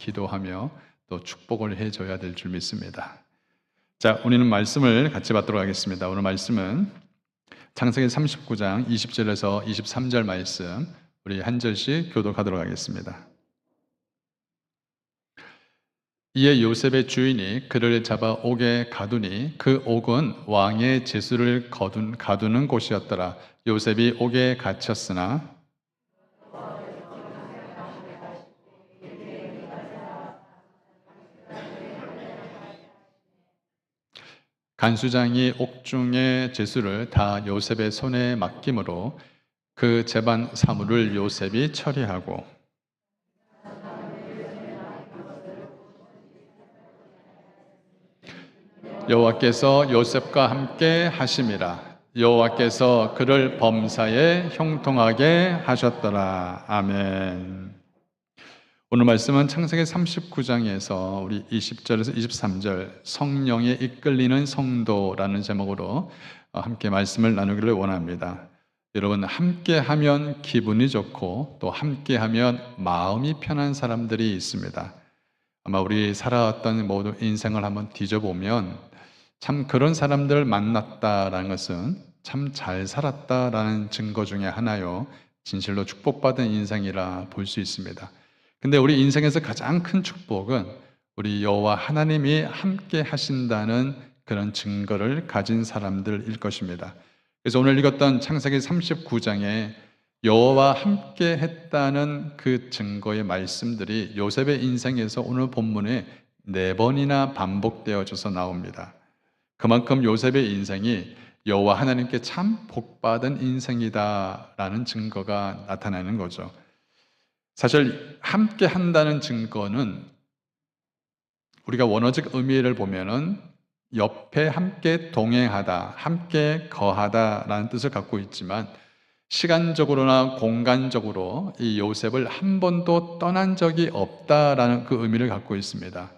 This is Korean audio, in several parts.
기도하며 또 축복을 해줘야 될 줄 믿습니다. 자, 우리는 말씀을 같이 받도록 하겠습니다. 오늘 말씀은 창세기 39장 20절에서 23절 말씀, 우리 한 절씩 교독하도록 하겠습니다. 이에 요셉의 주인이 그를 잡아 옥에 가두니 그 옥은 왕의 제수를 가두는 곳이었더라. 요셉이 옥에 갇혔으나 간수장이 옥중의 제수를 다 요셉의 손에 맡김으로 그 재반 사물을 요셉이 처리하고 여호와께서 요셉과 함께 하심이라. 여호와께서 그를 범사에 형통하게 하셨더라. 아멘. 오늘 말씀은 창세기 39장에서 우리 20절에서 23절 성령에 이끌리는 성도라는 제목으로 함께 말씀을 나누기를 원합니다. 여러분, 함께하면 기분이 좋고 또 함께하면 마음이 편한 사람들이 있습니다. 아마 우리 살아왔던 모든 인생을 한번 뒤져보면 참 그런 사람들을 만났다라는 것은 참 잘 살았다라는 증거 중에 하나요. 진실로 축복받은 인생이라 볼 수 있습니다. 근데 우리 인생에서 가장 큰 축복은 우리 여호와 하나님이 함께 하신다는 그런 증거를 가진 사람들일 것입니다. 그래서 오늘 읽었던 창세기 39장에 여호와 함께 했다는 그 증거의 말씀들이 요셉의 인생에서 오늘 본문에 4번이나 반복되어져서 나옵니다. 그만큼 요셉의 인생이 여호와 하나님께 참 복받은 인생이다라는 증거가 나타나는 거죠. 사실 함께 한다는 증거는 우리가 원어적 의미를 보면은 옆에 함께 동행하다, 함께 거하다라는 뜻을 갖고 있지만 시간적으로나 공간적으로 이 요셉을 한 번도 떠난 적이 없다라는 그 의미를 갖고 있습니다.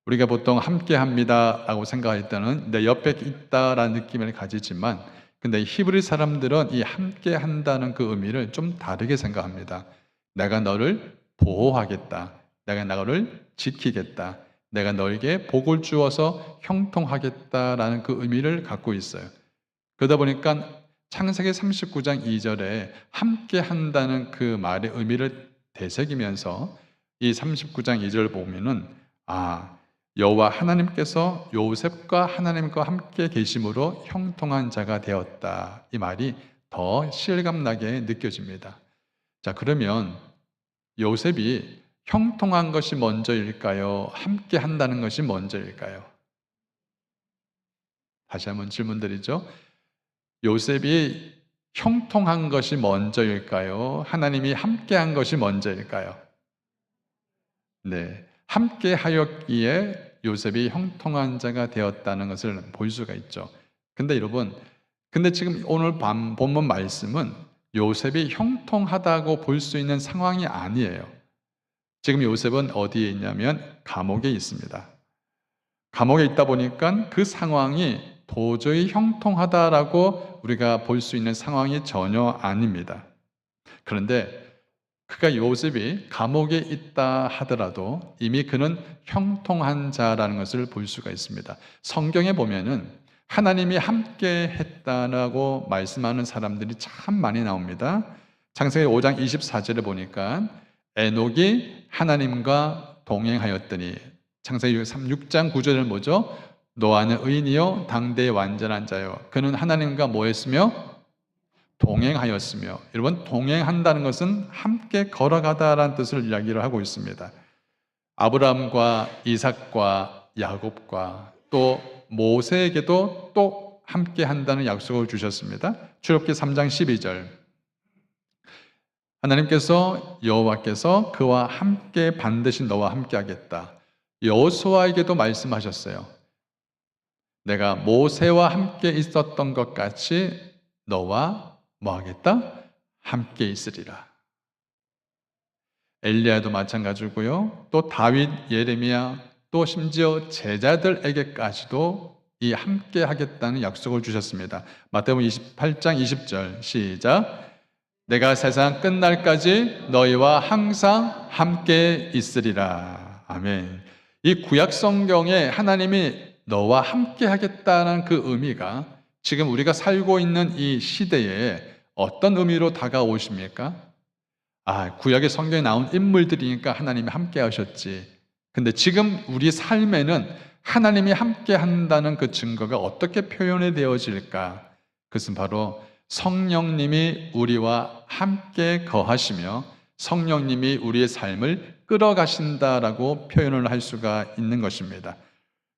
우리가 보통 함께 합니다 라고 생각할 때는 내 옆에 있다라는 느낌을 가지지만 근데 히브리 사람들은 이 함께 한다는 그 의미를 좀 다르게 생각합니다. 내가 너를 보호하겠다. 내가 너를 지키겠다. 내가 너에게 복을 주어서 형통하겠다라는 그 의미를 갖고 있어요. 그러다 보니까 창세기 39장 2절에 함께 한다는 그 말의 의미를 되새기면서 이 39장 2절을 보면은 여호와 하나님께서 요셉과 하나님과 함께 계심으로 형통한 자가 되었다. 이 말이 더 실감나게 느껴집니다. 자, 그러면 요셉이 형통한 것이 먼저일까요? 함께 한다는 것이 먼저일까요? 다시 한번 질문드리죠. 요셉이 형통한 것이 먼저일까요? 하나님이 함께한 것이 먼저일까요? 네, 함께 하였기에 요셉이 형통한 자가 되었다는 것을 볼 수가 있죠. 근데 여러분, 지금 오늘 본문 말씀은 요셉이 형통하다고 볼 수 있는 상황이 아니에요. 지금 요셉은 어디에 있냐면 감옥에 있습니다. 감옥에 있다 보니까 그 상황이 도저히 형통하다라고 우리가 볼 수 있는 상황이 전혀 아닙니다. 그런데 그가 요셉이 감옥에 있다 하더라도 이미 그는 형통한 자라는 것을 볼 수가 있습니다. 성경에 보면은 하나님이 함께 했다라고 말씀하는 사람들이 참 많이 나옵니다. 창세기 5장 24절에 보니까 에녹이 하나님과 동행하였더니 창세기 6장 9절은 뭐죠? 노아는 의인이요 당대의 완전한 자요 그는 하나님과 뭐 했으며? 동행하였으며. 여러분, 동행한다는 것은 함께 걸어가다라는 뜻을 이야기를 하고 있습니다. 아브라함과 이삭과 야곱과 또 모세에게도 또 함께 한다는 약속을 주셨습니다. 출애굽기 3장 12절 하나님께서 여호와께서 그와 함께 반드시 너와 함께 하겠다. 여호수아에게도 말씀하셨어요. 내가 모세와 함께 있었던 것 같이 너와 뭐 하겠다? 함께 있으리라. 엘리야도 마찬가지고요. 또 다윗, 예레미야, 또 심지어 제자들에게까지도 이 함께 하겠다는 약속을 주셨습니다. 마태복음 28장 20절 시작. 내가 세상 끝날까지 너희와 항상 함께 있으리라. 아멘. 이 구약 성경에 하나님이 너와 함께 하겠다는 그 의미가 지금 우리가 살고 있는 이 시대에 어떤 의미로 다가오십니까? 구약의 성경에 나온 인물들이니까 하나님이 함께 하셨지. 근데 지금 우리 삶에는 하나님이 함께 한다는 그 증거가 어떻게 표현이 되어질까? 그것은 바로 성령님이 우리와 함께 거하시며 성령님이 우리의 삶을 끌어가신다라고 표현을 할 수가 있는 것입니다.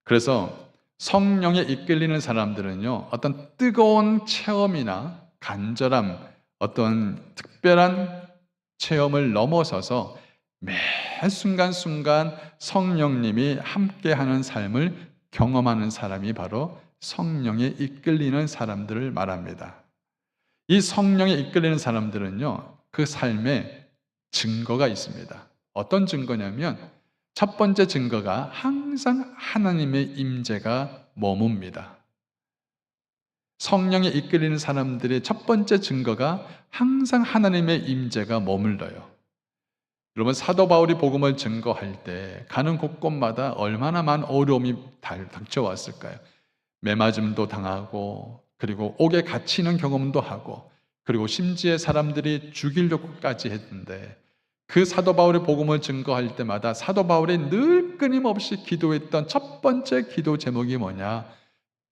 그래서 성령에 이끌리는 사람들은요, 어떤 뜨거운 체험이나 간절함, 어떤 특별한 체험을 넘어서서 매 순간순간 성령님이 함께하는 삶을 경험하는 사람이 바로 성령에 이끌리는 사람들을 말합니다. 이 성령에 이끌리는 사람들은요, 그 삶에 증거가 있습니다. 어떤 증거냐면 첫 번째 증거가 항상 하나님의 임재가 머뭅니다. 성령에 이끌리는 사람들의 첫 번째 증거가 항상 하나님의 임재가 머물러요. 여러분, 사도 바울이 복음을 증거할 때 가는 곳곳마다 얼마나 많은 어려움이 닥쳐왔을까요? 매맞음도 당하고, 그리고 옥에 갇히는 경험도 하고, 그리고 심지어 사람들이 죽이려고까지 했는데, 그 사도 바울의 복음을 증거할 때마다 사도 바울이 늘 끊임없이 기도했던 첫 번째 기도 제목이 뭐냐?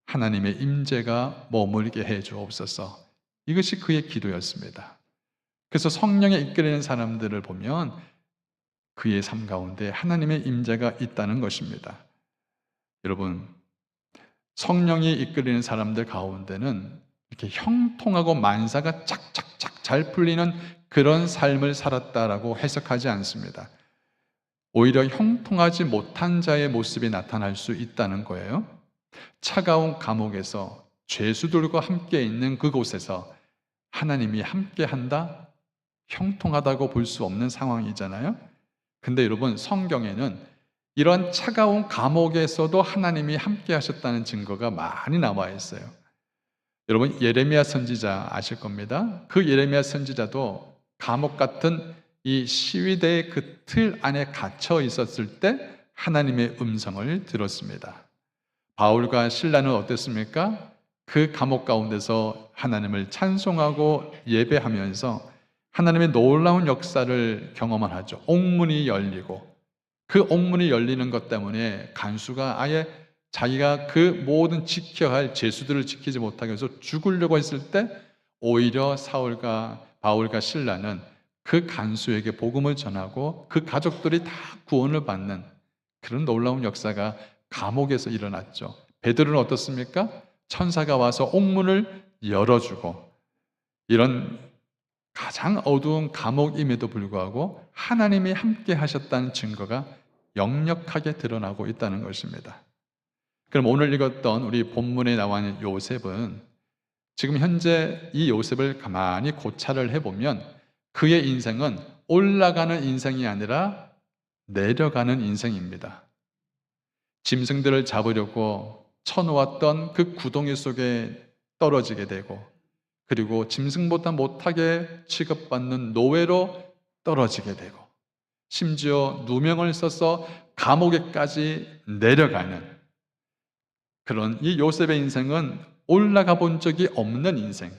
하나님의 임재가 머물게 해 주옵소서. 이것이 그의 기도였습니다. 그래서 성령에 이끌리는 사람들을 보면 그의 삶 가운데 하나님의 임재가 있다는 것입니다. 여러분, 성령이 이끌리는 사람들 가운데는 이렇게 형통하고 만사가 착착착 잘 풀리는 그런 삶을 살았다라고 해석하지 않습니다. 오히려 형통하지 못한 자의 모습이 나타날 수 있다는 거예요. 차가운 감옥에서 죄수들과 함께 있는 그곳에서 하나님이 함께 한다? 형통하다고 볼 수 없는 상황이잖아요. 근데 여러분, 성경에는 이런 차가운 감옥에서도 하나님이 함께 하셨다는 증거가 많이 나와 있어요. 여러분, 예레미야 선지자 아실 겁니다. 그 예레미야 선지자도 감옥 같은 이 시위대의 그 틀 안에 갇혀 있었을 때 하나님의 음성을 들었습니다. 바울과 실라는 어땠습니까? 그 감옥 가운데서 하나님을 찬송하고 예배하면서 하나님의 놀라운 역사를 경험을 하죠. 옥문이 열리고, 그 옥문이 열리는 것 때문에 간수가 아예 자기가 그 모든 지켜야 할 죄수들을 지키지 못하게 해서 죽으려고 했을 때 오히려 사울과 바울과 실라는 그 간수에게 복음을 전하고 그 가족들이 다 구원을 받는 그런 놀라운 역사가 감옥에서 일어났죠. 베드로는 어떻습니까? 천사가 와서 옥문을 열어주고, 이런 가장 어두운 감옥임에도 불구하고 하나님이 함께 하셨다는 증거가 역력하게 드러나고 있다는 것입니다. 그럼 오늘 읽었던 우리 본문에 나와 있는 요셉은 지금 현재 이 요셉을 가만히 고찰을 해보면 그의 인생은 올라가는 인생이 아니라 내려가는 인생입니다. 짐승들을 잡으려고 쳐놓았던 그 구덩이 속에 떨어지게 되고, 그리고 짐승보다 못하게 취급받는 노예로 떨어지게 되고, 심지어 누명을 써서 감옥에까지 내려가는 그런 이 요셉의 인생은 올라가 본 적이 없는 인생,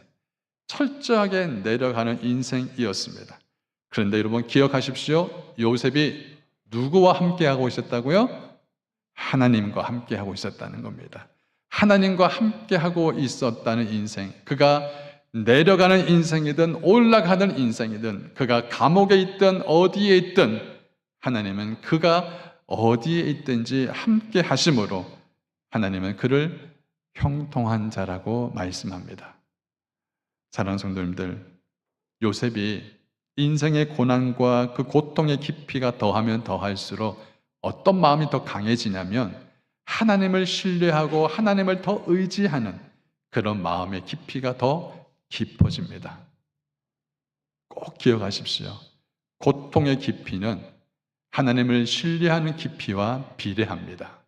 철저하게 내려가는 인생이었습니다. 그런데 여러분 기억하십시오. 요셉이 누구와 함께하고 있었다고요? 하나님과 함께하고 있었다는 겁니다. 하나님과 함께하고 있었다는 인생, 그가 내려가는 인생이든 올라가는 인생이든, 그가 감옥에 있든 어디에 있든 하나님은 그가 어디에 있든지 함께 하심으로 하나님은 그를 형통한 자라고 말씀합니다. 사랑하는 성도님들, 요셉이 인생의 고난과 그 고통의 깊이가 더하면 더할수록 어떤 마음이 더 강해지냐면 하나님을 신뢰하고 하나님을 더 의지하는 그런 마음의 깊이가 더 깊어집니다. 꼭 기억하십시오. 고통의 깊이는 하나님을 신뢰하는 깊이와 비례합니다.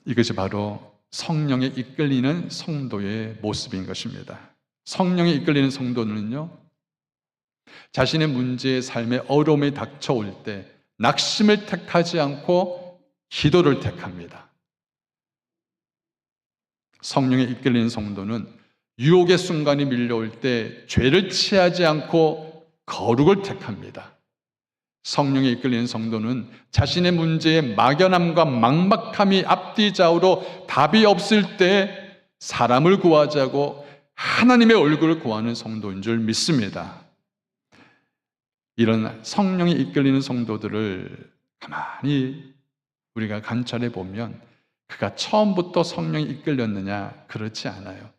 이것이 바로 성령에 이끌리는 성도의 모습인 것입니다. 성령에 이끌리는 성도는요, 자신의 문제의 삶에 어려움이 닥쳐올 때 낙심을 택하지 않고 기도를 택합니다. 성령에 이끌리는 성도는 유혹의 순간이 밀려올 때 죄를 취하지 않고 거룩을 택합니다. 성령에 이끌리는 성도는 자신의 문제에 막연함과 막막함이 앞뒤 좌우로 답이 없을 때 사람을 구하지 않고 하나님의 얼굴을 구하는 성도인 줄 믿습니다. 이런 성령에 이끌리는 성도들을 가만히 우리가 관찰해 보면 그가 처음부터 성령에 이끌렸느냐? 그렇지 않아요.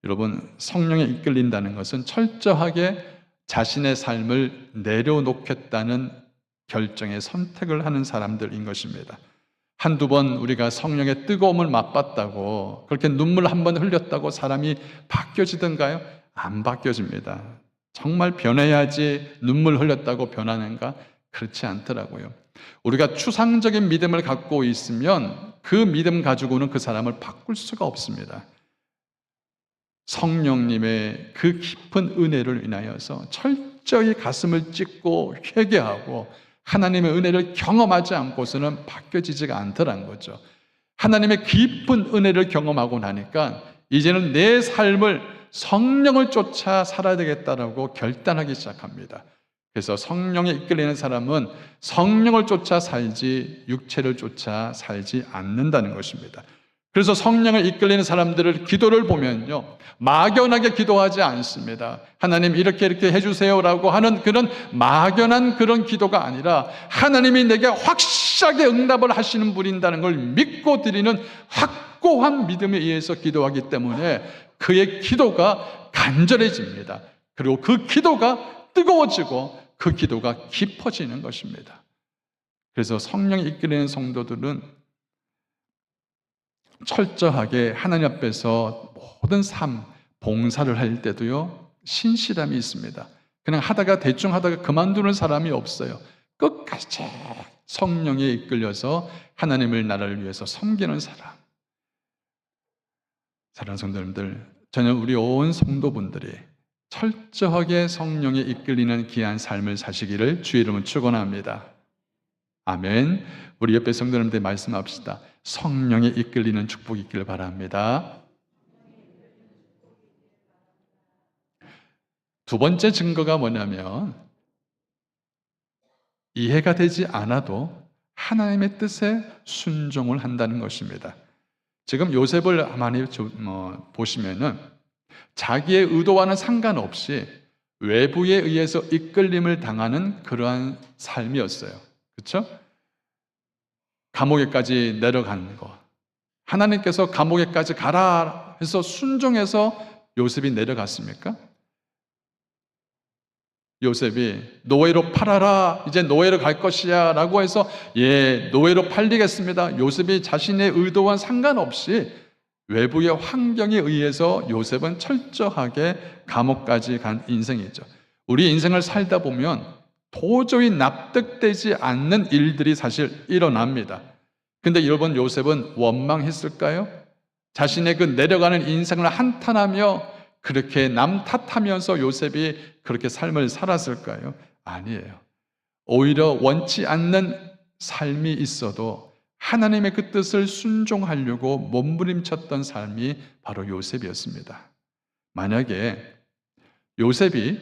여러분, 성령에 이끌린다는 것은 철저하게 자신의 삶을 내려놓겠다는 결정의 선택을 하는 사람들인 것입니다. 한두 번 우리가 성령의 뜨거움을 맛봤다고, 그렇게 눈물 한 번 흘렸다고 사람이 바뀌어지던가요? 안 바뀌어집니다. 정말 변해야지 눈물 흘렸다고 변하는가? 그렇지 않더라고요. 우리가 추상적인 믿음을 갖고 있으면 그 믿음 가지고는 그 사람을 바꿀 수가 없습니다. 성령님의 그 깊은 은혜를 인하여서 철저히 가슴을 찢고 회개하고 하나님의 은혜를 경험하지 않고서는 바뀌어지지가 않더란 거죠. 하나님의 깊은 은혜를 경험하고 나니까 이제는 내 삶을 성령을 쫓아 살아야 되겠다라고 결단하기 시작합니다. 그래서 성령에 이끌리는 사람은 성령을 쫓아 살지 육체를 쫓아 살지 않는다는 것입니다. 그래서 성령을 이끌리는 사람들을 기도를 보면요, 막연하게 기도하지 않습니다. 하나님 이렇게 해주세요라고 하는 그런 막연한 그런 기도가 아니라 하나님이 내게 확실하게 응답을 하시는 분인다는 걸 믿고 드리는 확고한 믿음에 의해서 기도하기 때문에 그의 기도가 간절해집니다. 그리고 그 기도가 뜨거워지고 그 기도가 깊어지는 것입니다. 그래서 성령이 이끌리는 성도들은 철저하게 하나님 앞에서 모든 삶, 봉사를 할 때도요, 신실함이 있습니다. 그냥 대충 하다가 그만두는 사람이 없어요. 끝까지 성령에 이끌려서 하나님의 나라를 위해서 섬기는 사람. 사랑하는 성도님들, 저는 우리 온 성도분들이 철저하게 성령에 이끌리는 귀한 삶을 사시기를 주의 이름으로 축원합니다. 아멘. 우리 옆에 성도님들 말씀합시다. 성령에 이끌리는 축복이 있기를 바랍니다. 두 번째 증거가 뭐냐면 이해가 되지 않아도 하나님의 뜻에 순종을 한다는 것입니다. 지금 요셉을 많이 보시면은 자기의 의도와는 상관없이 외부에 의해서 이끌림을 당하는 그러한 삶이었어요. 그렇죠? 감옥에까지 내려가는 거. 하나님께서 감옥에까지 가라 해서 순종해서 요셉이 내려갔습니까? 요셉이 노예로 팔아라, 이제 노예로 갈 것이야 라고 해서 노예로 팔리겠습니다. 요셉이 자신의 의도와 상관없이 외부의 환경에 의해서 요셉은 철저하게 감옥까지 간 인생이죠. 우리 인생을 살다 보면 도저히 납득되지 않는 일들이 사실 일어납니다. 근데 여러분, 요셉은 원망했을까요? 자신의 그 내려가는 인생을 한탄하며 그렇게 남 탓하면서 요셉이 그렇게 삶을 살았을까요? 아니에요. 오히려 원치 않는 삶이 있어도 하나님의 그 뜻을 순종하려고 몸부림쳤던 삶이 바로 요셉이었습니다. 만약에 요셉이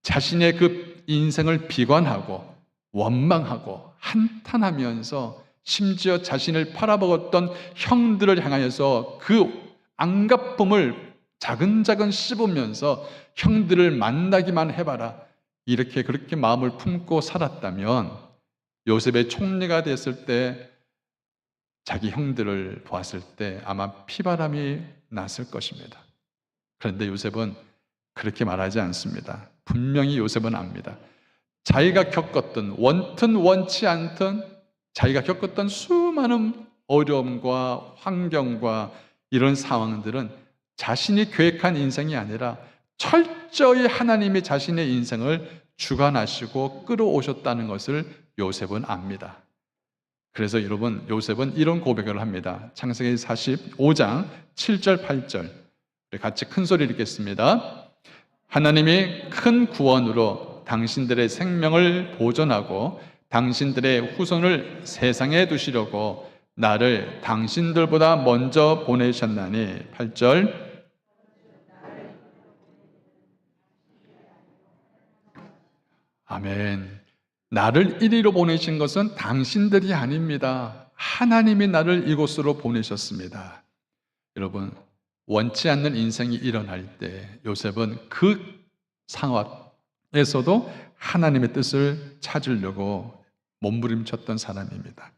자신의 그 인생을 비관하고 원망하고 한탄하면서 심지어 자신을 팔아먹었던 형들을 향하여서 그 안갚음을 자근자근 씹으면서 형들을 만나기만 해봐라, 이렇게 그렇게 마음을 품고 살았다면 요셉의 총리가 됐을 때 자기 형들을 보았을 때 아마 피바람이 났을 것입니다. 그런데 요셉은 그렇게 말하지 않습니다. 분명히 요셉은 압니다. 자기가 겪었던, 원튼 원치 않든 자기가 겪었던 수많은 어려움과 환경과 이런 상황들은 자신이 계획한 인생이 아니라 철저히 하나님이 자신의 인생을 주관하시고 끌어오셨다는 것을 요셉은 압니다. 그래서 여러분, 요셉은 이런 고백을 합니다. 창세기 45장 7절 8절 같이 큰 소리 읽겠습니다. 하나님이 큰 구원으로 당신들의 생명을 보존하고 당신들의 후손을 세상에 두시려고 나를 당신들보다 먼저 보내셨나니. 8절. 아멘. 나를 이리로 보내신 것은 당신들이 아닙니다. 하나님이 나를 이곳으로 보내셨습니다. 여러분, 원치 않는 인생이 일어날 때 요셉은 그 상황에서도 하나님의 뜻을 찾으려고 몸부림쳤던 사람입니다.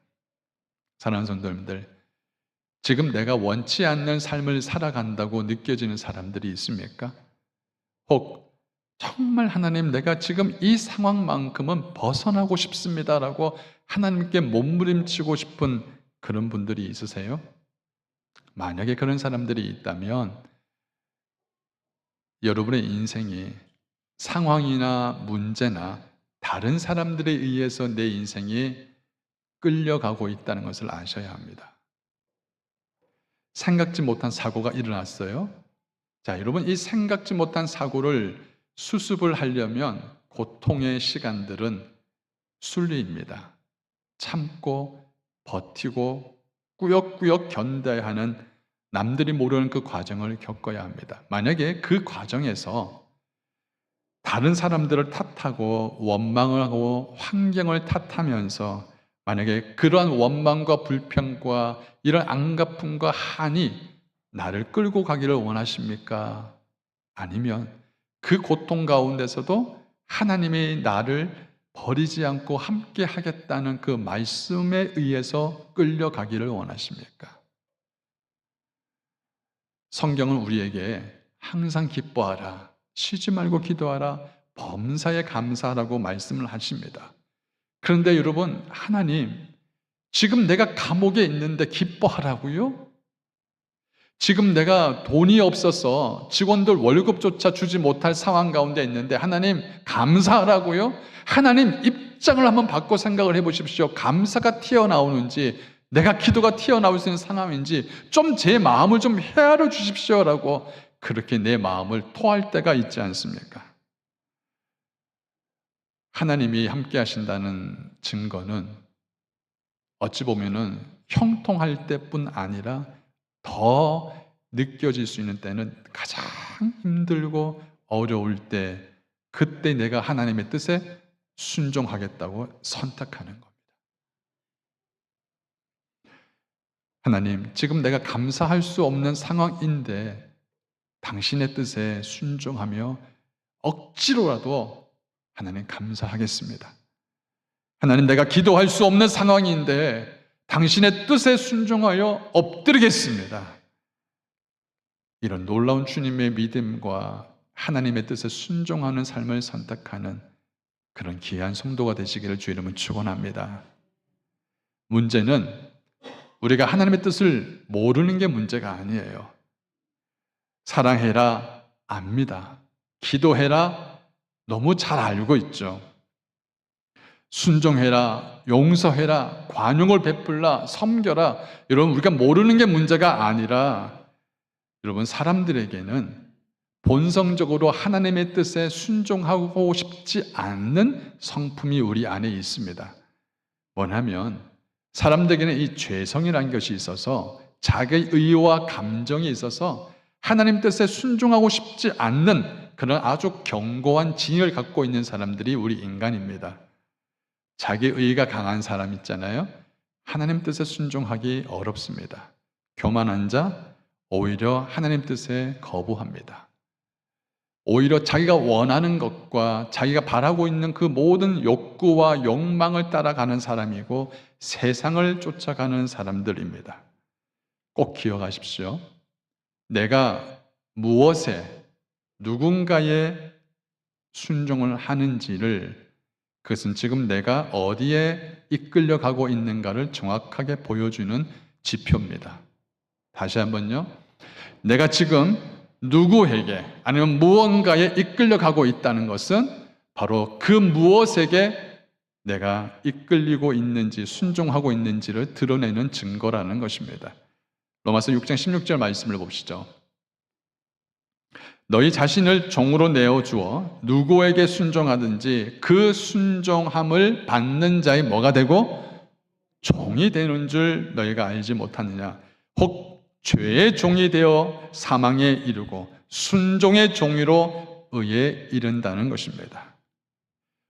사랑하는 성도님들, 지금 내가 원치 않는 삶을 살아간다고 느껴지는 사람들이 있습니까? 혹 정말 하나님, 내가 지금 이 상황만큼은 벗어나고 싶습니다라고 하나님께 몸부림치고 싶은 그런 분들이 있으세요? 만약에 그런 사람들이 있다면 여러분의 인생이 상황이나 문제나 다른 사람들에 의해서 내 인생이 끌려가고 있다는 것을 아셔야 합니다. 생각지 못한 사고가 일어났어요. 자, 여러분, 이 생각지 못한 사고를 수습을 하려면 고통의 시간들은 순리입니다. 참고 버티고 꾸역꾸역 견뎌야 하는, 남들이 모르는 그 과정을 겪어야 합니다. 만약에 그 과정에서 다른 사람들을 탓하고 원망을 하고 환경을 탓하면서 만약에 그러한 원망과 불평과 이런 안갚음과 한이 나를 끌고 가기를 원하십니까? 아니면 그 고통 가운데서도 하나님이 나를 버리지 않고 함께 하겠다는 그 말씀에 의해서 끌려가기를 원하십니까? 성경은 우리에게 항상 기뻐하라, 쉬지 말고 기도하라, 범사에 감사하라고 말씀을 하십니다. 그런데 여러분, 하나님, 지금 내가 감옥에 있는데 기뻐하라고요? 지금 내가 돈이 없어서 직원들 월급조차 주지 못할 상황 가운데 있는데 하나님 감사하라고요? 하나님, 입장을 한번 바꿔 생각을 해보십시오. 감사가 튀어나오는지, 내가 기도가 튀어나올 수 있는 상황인지 좀 제 마음을 좀 헤아려 주십시오라고 그렇게 내 마음을 토할 때가 있지 않습니까? 하나님이 함께 하신다는 증거는 어찌 보면은 형통할 때뿐 아니라 더 느껴질 수 있는 때는 가장 힘들고 어려울 때, 그때 내가 하나님의 뜻에 순종하겠다고 선택하는 겁니다. 하나님, 지금 내가 감사할 수 없는 상황인데 당신의 뜻에 순종하며 억지로라도 하나님 감사하겠습니다. 하나님, 내가 기도할 수 없는 상황인데 당신의 뜻에 순종하여 엎드리겠습니다. 이런 놀라운 주님의 믿음과 하나님의 뜻에 순종하는 삶을 선택하는 그런 귀한 성도가 되시기를 주 이름으로 축원합니다. 문제는 우리가 하나님의 뜻을 모르는 게 문제가 아니에요. 사랑해라, 압니다. 기도해라, 너무 잘 알고 있죠. 순종해라, 용서해라, 관용을 베풀라, 섬겨라, 여러분, 우리가 모르는 게 문제가 아니라 여러분, 사람들에게는 본성적으로 하나님의 뜻에 순종하고 싶지 않는 성품이 우리 안에 있습니다. 뭐냐면 사람들에게는 이 죄성이라는 것이 있어서 자기의 의와 감정이 있어서 하나님 뜻에 순종하고 싶지 않는 그런 아주 견고한 진을 갖고 있는 사람들이 우리 인간입니다. 자기 의가 강한 사람 있잖아요. 하나님 뜻에 순종하기 어렵습니다. 교만한 자 오히려 하나님 뜻에 거부합니다. 오히려 자기가 원하는 것과 자기가 바라고 있는 그 모든 욕구와 욕망을 따라가는 사람이고 세상을 쫓아가는 사람들입니다. 꼭 기억하십시오. 내가 무엇에 누군가의 순종을 하는지를, 그것은 지금 내가 어디에 이끌려가고 있는가를 정확하게 보여주는 지표입니다. 다시 한번요. 내가 지금 누구에게 아니면 무언가에 이끌려가고 있다는 것은 바로 그 무엇에게 내가 이끌리고 있는지 순종하고 있는지를 드러내는 증거라는 것입니다. 로마서 6장 16절 말씀을 봅시죠. 너희 자신을 종으로 내어주어 누구에게 순종하든지 그 순종함을 받는 자의 뭐가 되고 종이 되는 줄 너희가 알지 못하느냐. 혹 죄의 종이 되어 사망에 이르고 순종의 종이로 의에 이른다는 것입니다.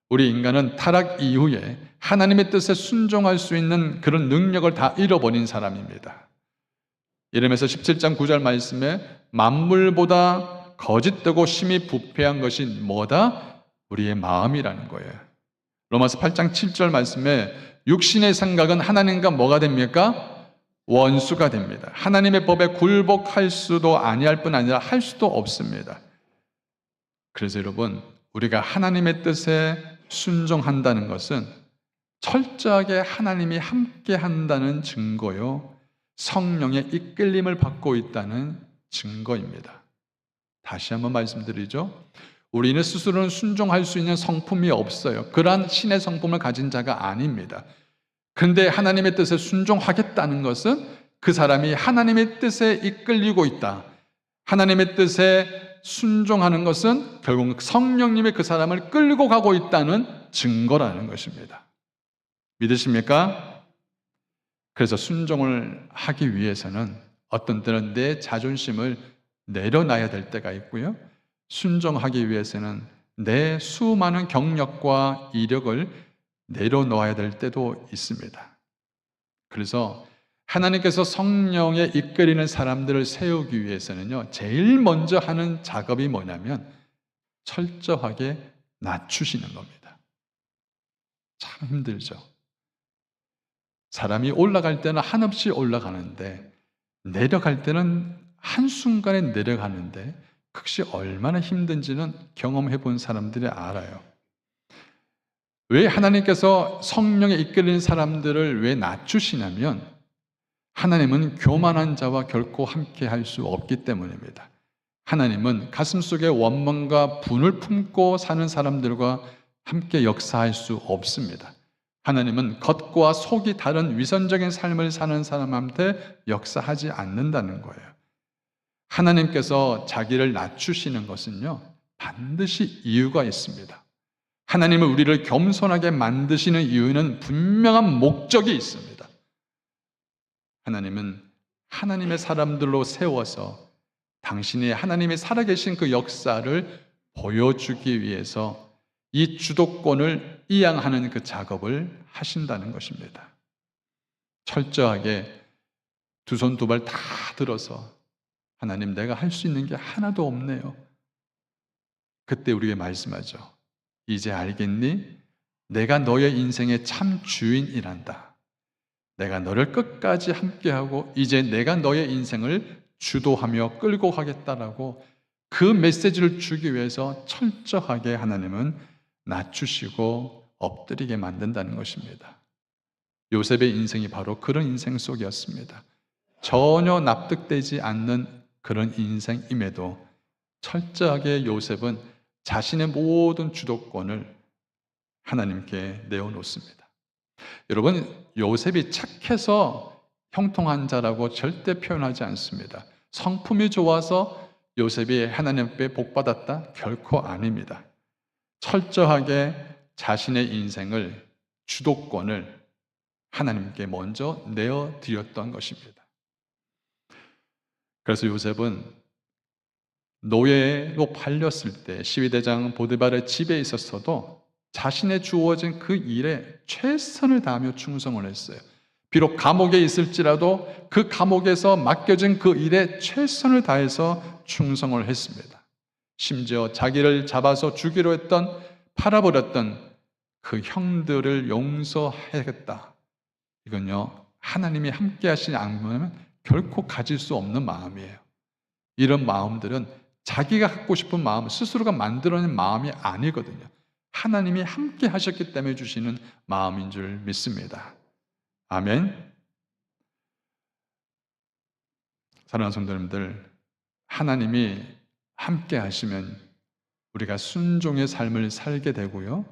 우리 인간은 타락 이후에 하나님의 뜻에 순종할 수 있는 그런 능력을 다 잃어버린 사람입니다. 이러면서 17장 9절 말씀에 만물보다 거짓되고 심히 부패한 것이 뭐다? 우리의 마음이라는 거예요. 로마서 8장 7절 말씀에 육신의 생각은 하나님과 뭐가 됩니까? 원수가 됩니다. 하나님의 법에 굴복할 수도 아니할 뿐 아니라 할 수도 없습니다. 그래서 여러분, 우리가 하나님의 뜻에 순종한다는 것은 철저하게 하나님이 함께 한다는 증거요, 성령의 이끌림을 받고 있다는 증거입니다. 다시 한번 말씀드리죠. 우리는 스스로는 순종할 수 있는 성품이 없어요. 그러한 신의 성품을 가진 자가 아닙니다. 그런데 하나님의 뜻에 순종하겠다는 것은 그 사람이 하나님의 뜻에 이끌리고 있다. 하나님의 뜻에 순종하는 것은 결국 성령님이 그 사람을 끌고 가고 있다는 증거라는 것입니다. 믿으십니까? 그래서 순종을 하기 위해서는 어떤 때는 내 자존심을 내려놔야 될 때가 있고요. 순종하기 위해서는 내 수많은 경력과 이력을 내려놓아야 될 때도 있습니다. 그래서 하나님께서 성령에 이끌리는 사람들을 세우기 위해서는요, 제일 먼저 하는 작업이 뭐냐면 철저하게 낮추시는 겁니다. 참 힘들죠. 사람이 올라갈 때는 한없이 올라가는데 내려갈 때는 한순간에 내려가는데 그것이 얼마나 힘든지는 경험해 본 사람들이 알아요. 왜 하나님께서 성령에 이끌리는 사람들을 왜 낮추시냐면 하나님은 교만한 자와 결코 함께 할 수 없기 때문입니다. 하나님은 가슴속에 원망과 분을 품고 사는 사람들과 함께 역사할 수 없습니다. 하나님은 겉과 속이 다른 위선적인 삶을 사는 사람한테 역사하지 않는다는 거예요. 하나님께서 자기를 낮추시는 것은요, 반드시 이유가 있습니다. 하나님은 우리를 겸손하게 만드시는 이유는 분명한 목적이 있습니다. 하나님은 하나님의 사람들로 세워서 당신이 하나님이 살아계신 그 역사를 보여주기 위해서 이 주도권을 이양하는 그 작업을 하신다는 것입니다. 철저하게 두 손 두 발 다 들어서 하나님, 내가 할 수 있는 게 하나도 없네요. 그때 우리에게 말씀하죠. 이제 알겠니? 내가 너의 인생의 참 주인이란다. 내가 너를 끝까지 함께하고 이제 내가 너의 인생을 주도하며 끌고 가겠다라고 그 메시지를 주기 위해서 철저하게 하나님은 낮추시고 엎드리게 만든다는 것입니다. 요셉의 인생이 바로 그런 인생 속이었습니다. 전혀 납득되지 않는 그런 인생임에도 철저하게 요셉은 자신의 모든 주도권을 하나님께 내어놓습니다. 여러분, 요셉이 착해서 형통한 자라고 절대 표현하지 않습니다. 성품이 좋아서 요셉이 하나님 앞에 복받았다? 결코 아닙니다. 철저하게 자신의 인생을, 주도권을 하나님께 먼저 내어드렸던 것입니다. 그래서 요셉은 노예로 팔렸을 때 시위대장 보디발의 집에 있었어도 자신의 주어진 그 일에 최선을 다하며 충성을 했어요. 비록 감옥에 있을지라도 그 감옥에서 맡겨진 그 일에 최선을 다해서 충성을 했습니다. 심지어 자기를 잡아서 죽이려 했던, 팔아버렸던 그 형들을 용서하겠다. 이건요, 하나님이 함께 하시지 않으면 결코 가질 수 없는 마음이에요. 이런 마음들은 자기가 갖고 싶은 마음, 스스로가 만들어낸 마음이 아니거든요. 하나님이 함께 하셨기 때문에 주시는 마음인 줄 믿습니다. 아멘. 사랑하는 성도님들, 하나님이 함께 하시면 우리가 순종의 삶을 살게 되고요,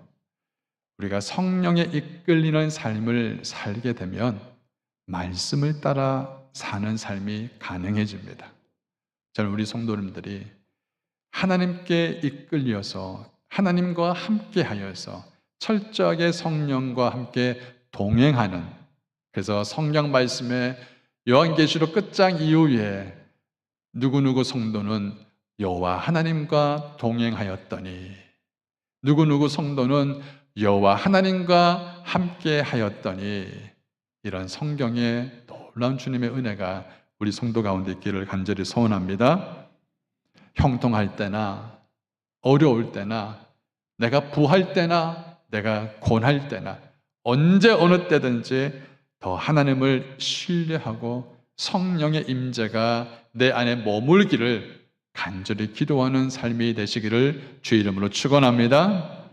우리가 성령에 이끌리는 삶을 살게 되면 말씀을 따라 사는 삶이 가능해집니다. 저는 우리 성도님들이 하나님께 이끌려서 하나님과 함께하여서 철저하게 성령과 함께 동행하는, 그래서 성경 말씀에 요한계시록 끝장 이후에 누구누구 성도는 여호와 하나님과 동행하였더니, 누구누구 성도는 여호와 하나님과 함께하였더니, 이런 성경의 놀라운 주님의 은혜가 우리 성도 가운데 있기를 간절히 소원합니다. 형통할 때나 어려울 때나 내가 부할 때나 내가 곤할 때나 언제 어느 때든지 더 하나님을 신뢰하고 성령의 임재가 내 안에 머물기를 간절히 기도하는 삶이 되시기를 주의 이름으로 축원합니다.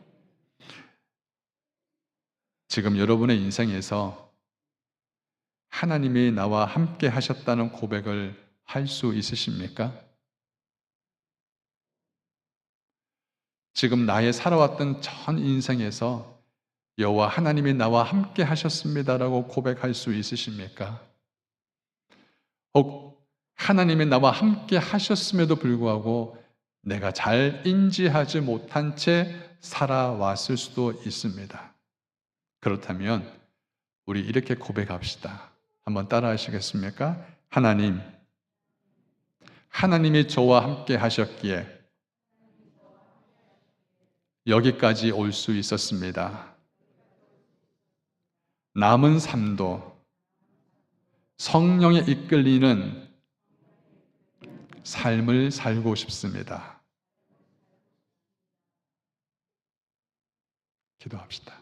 지금 여러분의 인생에서 하나님이 나와 함께 하셨다는 고백을 할 수 있으십니까? 지금 나의 살아왔던 전 인생에서 여호와 하나님이 나와 함께 하셨습니다라고 고백할 수 있으십니까? 혹 하나님이 나와 함께 하셨음에도 불구하고 내가 잘 인지하지 못한 채 살아왔을 수도 있습니다. 그렇다면 우리 이렇게 고백합시다. 한번 따라 하시겠습니까? 하나님, 하나님이 저와 함께 하셨기에 여기까지 올 수 있었습니다. 남은 삶도 성령에 이끌리는 삶을 살고 싶습니다. 기도합시다.